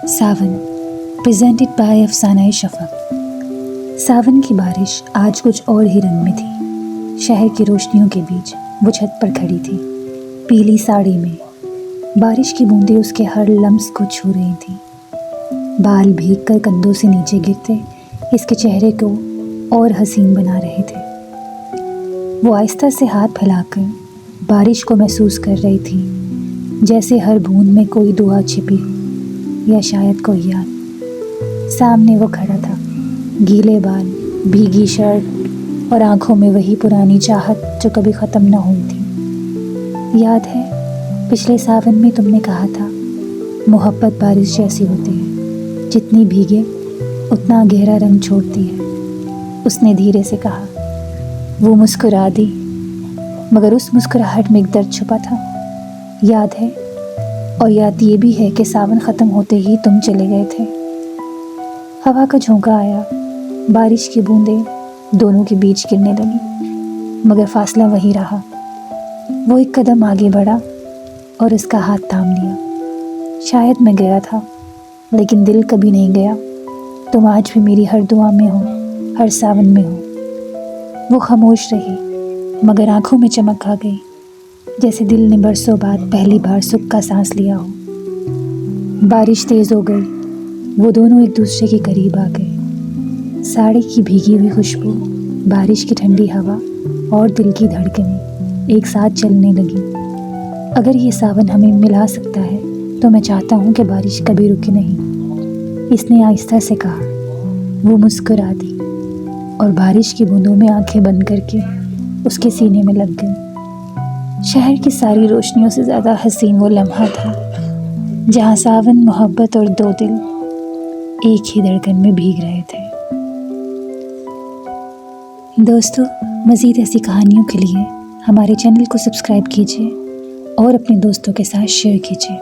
Sawan presented by अफसाना शफक। सावन की बारिश आज कुछ और ही रंग में थी। शहर की रोशनियों के बीच वो छत पर खड़ी थी, पीली साड़ी में। बारिश की बूंदें उसके हर लम्स को छू रही थीं। बाल भीगकर कंधों से नीचे गिरते इसके चेहरे को और हसीन बना रहे थे। वो आहिस्ता से हाथ फैलाकर बारिश को महसूस कर रही थी, जैसे हर बूंद में कोई दुआ छिपी हो या शायद कोई याद। सामने वो खड़ा था, गीले बाल, भीगी शर्ट और आंखों में वही पुरानी चाहत जो कभी ख़त्म न हुई थी। याद है पिछले सावन में तुमने कहा था, मोहब्बत बारिश जैसी होती है, जितनी भीगे उतना गहरा रंग छोड़ती है। उसने धीरे से कहा। वो मुस्कुरा दी, मगर उस मुस्कुराहट में एक दर्द छुपा था। याद है, और याद ये भी है कि सावन ख़त्म होते ही तुम चले गए थे। हवा का झोंका आया, बारिश की बूंदें दोनों के बीच गिरने लगी, मगर फासला वही रहा। वो एक कदम आगे बढ़ा और उसका हाथ थाम लिया। शायद मैं गया था, लेकिन दिल कभी नहीं गया। तुम आज भी मेरी हर दुआ में हो, हर सावन में हो। वो खामोश रही, मगर आंखों में चमक आ गई, जैसे दिल ने बरसों बाद पहली बार सुख का सांस लिया हो। बारिश तेज़ हो गई, वो दोनों एक दूसरे के करीब आ गए। साड़ी की भीगी हुई खुशबू, बारिश की ठंडी हवा और दिल की धड़कनें एक साथ चलने लगी। अगर ये सावन हमें मिला सकता है तो मैं चाहता हूँ कि बारिश कभी रुके नहीं, इसने आहिस्ता से कहा। वो मुस्कुरा दी और बारिश की बूंदों में आंखें बंद करके उसके सीने में लग गई। शहर की सारी रोशनियों से ज़्यादा हसीन वो लम्हा था, जहाँ सावन, मोहब्बत और दो दिल एक ही धड़कन में भीग रहे थे। दोस्तों, मज़ीद ऐसी कहानियों के लिए हमारे चैनल को सब्सक्राइब कीजिए और अपने दोस्तों के साथ शेयर कीजिए।